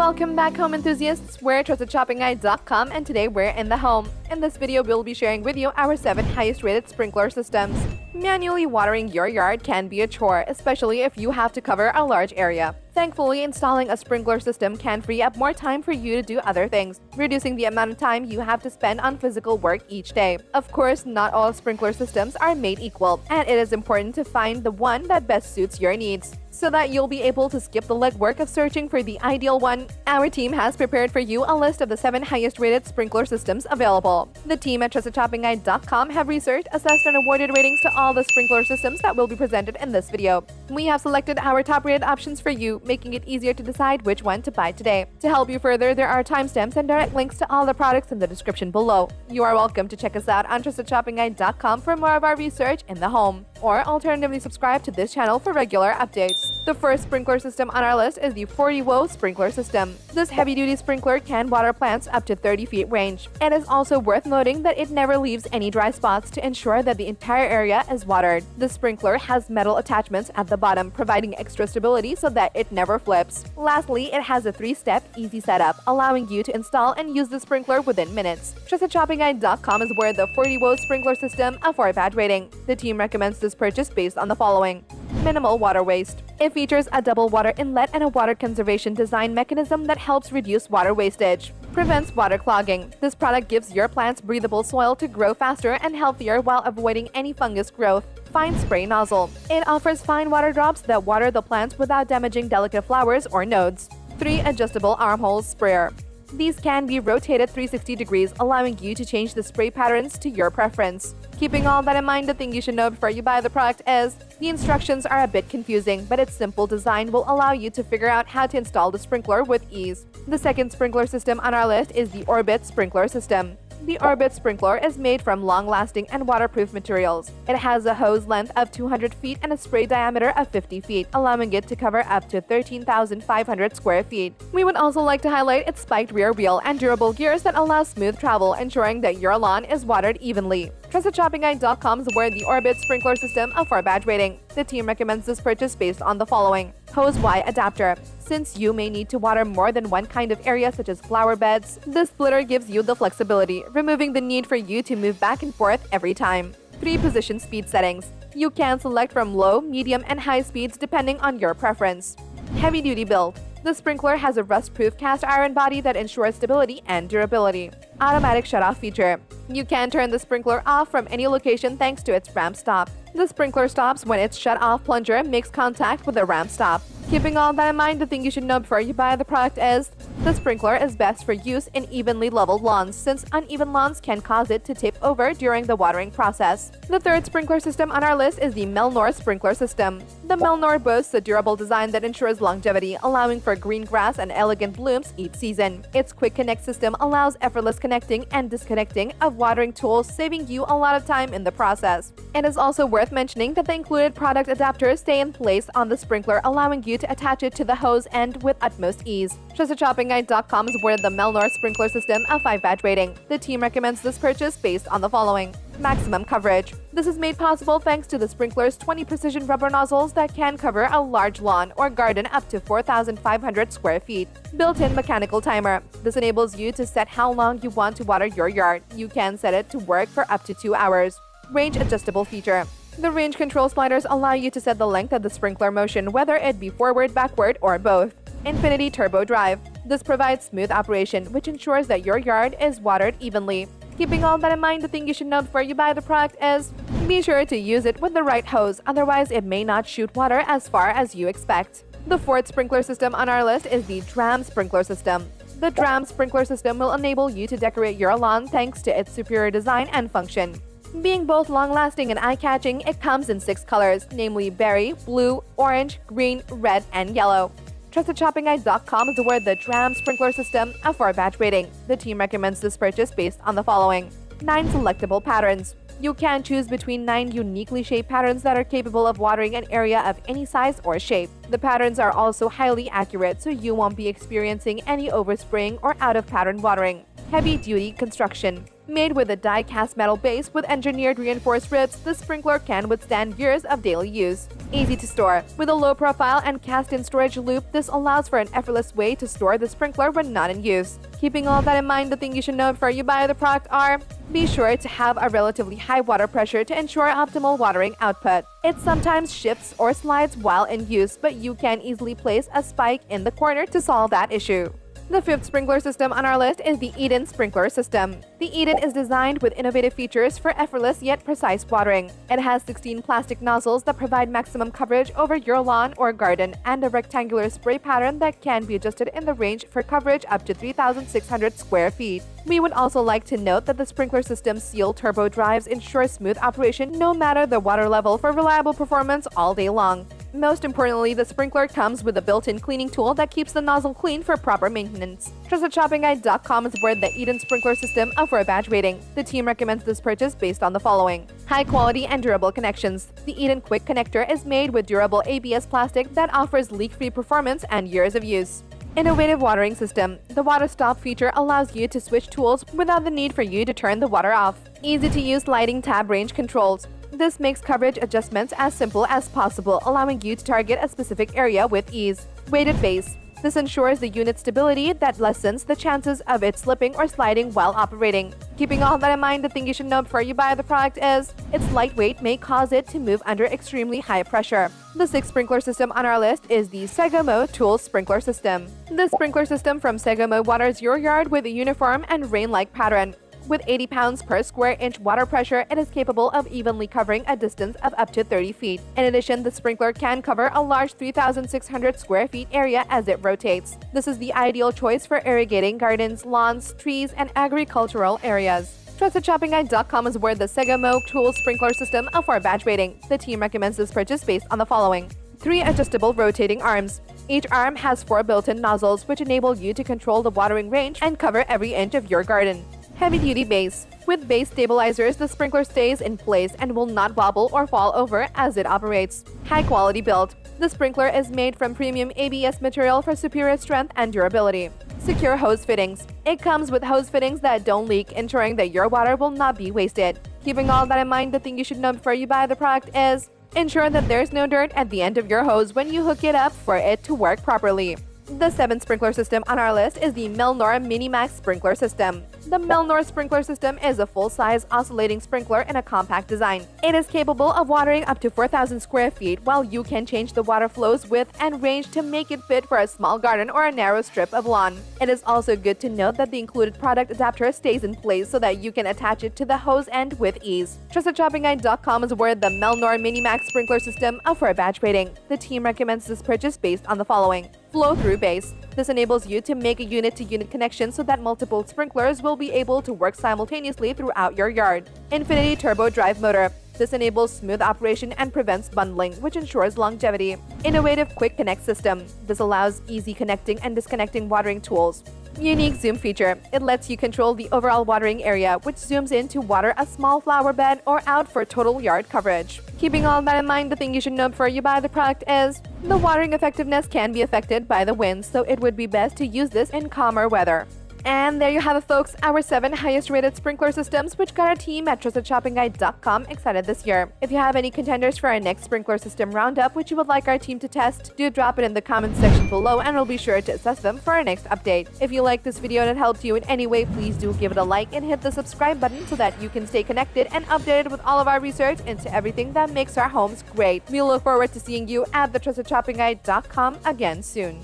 Welcome back, home enthusiasts. We're TrustedShoppingGuide.com, and today we're in the home. In this video, we'll be sharing with you our 7 highest rated sprinkler systems. Manually watering your yard can be a chore, especially if you have to cover a large area. Thankfully, installing a sprinkler system can free up more time for you to do other things, reducing the amount of time you have to spend on physical work each day. Of course, not all sprinkler systems are made equal, and it is important to find the one that best suits your needs. So that you'll be able to skip the legwork of searching for the ideal one, our team has prepared for you a list of the 7 highest rated sprinkler systems available. The team at TrustedShoppingGuide.com have researched, assessed, and awarded ratings to all the sprinkler systems that will be presented in this video. We have selected our top rated options for you, making it easier to decide which one to buy today. To help you further, there are timestamps and direct links to all the products in the description below. You are welcome to check us out on TrustedShoppingGuide.com for more of our research in the home, or alternatively subscribe to this channel for regular updates. The first sprinkler system on our list is the FORTIVO sprinkler system. This heavy-duty sprinkler can water plants up to 30 feet range. It is also worth noting that it never leaves any dry spots to ensure that the entire area is watered. The sprinkler has metal attachments at the bottom, providing extra stability so that it never flips. Lastly, it has a 3-step easy setup, allowing you to install and use the sprinkler within minutes. TrustedShoppingGuide.com is where the FORTIVO sprinkler system a 4-badge rating. The team recommends this purchase based on the following: minimal water waste. It features a double water inlet and a water conservation design mechanism that helps reduce water wastage. Prevents water clogging. This product gives your plants breathable soil to grow faster and healthier while avoiding any fungus growth. Fine spray nozzle. It offers fine water drops that water the plants without damaging delicate flowers or nodes. 3 adjustable armhole sprayer. These can be rotated 360 degrees, allowing you to change the spray patterns to your preference. Keeping all that in mind, the thing you should know before you buy the product is the instructions are a bit confusing, but its simple design will allow you to figure out how to install the sprinkler with ease. The second sprinkler system on our list is the Orbit sprinkler system. The Orbit sprinkler is made from long-lasting and waterproof materials. It has a hose length of 200 feet and a spray diameter of 50 feet, allowing it to cover up to 13,500 square feet. We would also like to highlight its spiked rear wheel and durable gears that allow smooth travel, ensuring that your lawn is watered evenly. TrustedShoppingGuide.com is where the Orbit sprinkler system a 4-badge rating. The team recommends this purchase based on the following: hose Y adapter. Since you may need to water more than one kind of area such as flower beds, this splitter gives you the flexibility, removing the need for you to move back and forth every time. 3 position speed settings. You can select from low, medium, and high speeds depending on your preference. Heavy-duty build. The sprinkler has a rust-proof cast iron body that ensures stability and durability. Automatic shut-off feature. You can turn the sprinkler off from any location thanks to its ramp stop. The sprinkler stops when its shut-off plunger makes contact with the ramp stop. Keeping all that in mind, the thing you should know before you buy the product is the sprinkler is best for use in evenly leveled lawns, since uneven lawns can cause it to tip over during the watering process. The third sprinkler system on our list is the Melnor sprinkler system. The Melnor boasts a durable design that ensures longevity, allowing for green grass and elegant blooms each season. Its quick connect system allows effortless connecting and disconnecting of watering tools, saving you a lot of time in the process. It is also worth mentioning that the included product adapters stay in place on the sprinkler, allowing you to attach it to the hose end with utmost ease. TrustedShoppingGuide.com is where the Melnor sprinkler system a 5-badge rating. The team recommends this purchase based on the following: maximum coverage. This is made possible thanks to the sprinkler's 20 precision rubber nozzles that can cover a large lawn or garden up to 4,500 square feet. Built-in mechanical timer. This enables you to set how long you want to water your yard. You can set it to work for up to 2 hours. Range adjustable feature. The range control sliders allow you to set the length of the sprinkler motion, whether it be forward, backward, or both. Infinity turbo drive. This provides smooth operation, which ensures that your yard is watered evenly. Keeping all that in mind, the thing you should know before you buy the product is be sure to use it with the right hose, otherwise it may not shoot water as far as you expect. The fourth sprinkler system on our list is the Dramm sprinkler system. The Dramm sprinkler system will enable you to decorate your lawn thanks to its superior design and function. Being both long-lasting and eye-catching, it comes in 6 colors, namely berry, blue, orange, green, red, and yellow. TrustedShoppingGuide.com is where the Dramm sprinkler system a 4-badge rating. The team recommends this purchase based on the following: 9 selectable patterns. You can choose between 9 uniquely shaped patterns that are capable of watering an area of any size or shape. The patterns are also highly accurate, so you won't be experiencing any overspraying or out-of-pattern watering. Heavy-duty construction. Made with a die-cast metal base with engineered reinforced ribs, the sprinkler can withstand years of daily use. Easy to store. With a low profile and cast-in storage loop, this allows for an effortless way to store the sprinkler when not in use. Keeping all that in mind, the thing you should know before you buy the product are: be sure to have a relatively high water pressure to ensure optimal watering output. It sometimes shifts or slides while in use, but you can easily place a spike in the corner to solve that issue. The fifth sprinkler system on our list is the Eden sprinkler system. The Eden is designed with innovative features for effortless yet precise watering. It has 16 plastic nozzles that provide maximum coverage over your lawn or garden, and a rectangular spray pattern that can be adjusted in the range for coverage up to 3,600 square feet. We would also like to note that the sprinkler system's sealed turbo drives ensure smooth operation no matter the water level for reliable performance all day long. Most importantly, the sprinkler comes with a built-in cleaning tool that keeps the nozzle clean for proper maintenance. TrustedShoppingGuide.com has awarded the Eden sprinkler system a 4 badge rating. The team recommends this purchase based on the following: high quality and durable connections. The Eden Quick Connector is made with durable ABS plastic that offers leak-free performance and years of use. Innovative watering system. The water stop feature allows you to switch tools without the need for you to turn the water off. Easy-to-use lighting tab range controls. This makes coverage adjustments as simple as possible, allowing you to target a specific area with ease. Weighted base. This ensures the unit's stability that lessens the chances of it slipping or sliding while operating. Keeping all that in mind, the thing you should know before you buy the product is: its lightweight may cause it to move under extremely high pressure. The sixth sprinkler system on our list is the Segomo Tool Sprinkler System. This sprinkler system from Segomo waters your yard with a uniform and rain-like pattern. With 80 pounds per square inch water pressure, it is capable of evenly covering a distance of up to 30 feet. In addition, the sprinkler can cover a large 3,600 square feet area as it rotates. This is the ideal choice for irrigating gardens, lawns, trees, and agricultural areas. TrustedShoppingGuide.com has awarded the Segomo Tool Sprinkler System a 4 badge rating. The team recommends this purchase based on the following: 3 adjustable rotating arms. Each arm has 4 built-in nozzles which enable you to control the watering range and cover every inch of your garden. Heavy-duty base. With base stabilizers, the sprinkler stays in place and will not wobble or fall over as it operates. High-quality build. The sprinkler is made from premium ABS material for superior strength and durability. Secure hose fittings. It comes with hose fittings that don't leak, ensuring that your water will not be wasted. Keeping all that in mind, the thing you should know before you buy the product is: ensure that there's no dirt at the end of your hose when you hook it up for it to work properly. The seventh sprinkler system on our list is the Melnor MiniMax sprinkler system. The Melnor sprinkler system is a full-size oscillating sprinkler in a compact design. It is capable of watering up to 4,000 square feet, while you can change the water flow's width and range to make it fit for a small garden or a narrow strip of lawn. It is also good to note that the included product adapter stays in place so that you can attach it to the hose end with ease. TrustedShoppingGuide.com has awarded the Melnor MiniMax sprinkler system a 4 badge rating. The team recommends this purchase based on the following: flow-through base. This enables you to make a unit-to-unit connection so that multiple sprinklers will be able to work simultaneously throughout your yard. Infinity turbo drive motor. This enables smooth operation and prevents bundling, which ensures longevity. Innovative quick connect system. This allows easy connecting and disconnecting watering tools. Unique zoom feature. It lets you control the overall watering area, which zooms in to water a small flower bed or out for total yard coverage. Keeping all that in mind, the thing you should know before you buy the product is: the watering effectiveness can be affected by the wind, so it would be best to use this in calmer weather. And there you have it, folks, our 7 highest rated sprinkler systems, which got our team at TrustedShoppingGuide.com excited this year. If you have any contenders for our next sprinkler system roundup which you would like our team to test, do drop it in the comments section below and we'll be sure to assess them for our next update. If you like this video and it helped you in any way, please do give it a like and hit the subscribe button so that you can stay connected and updated with all of our research into everything that makes our homes great. We look forward to seeing you at the TrustedShoppingGuide.com again soon.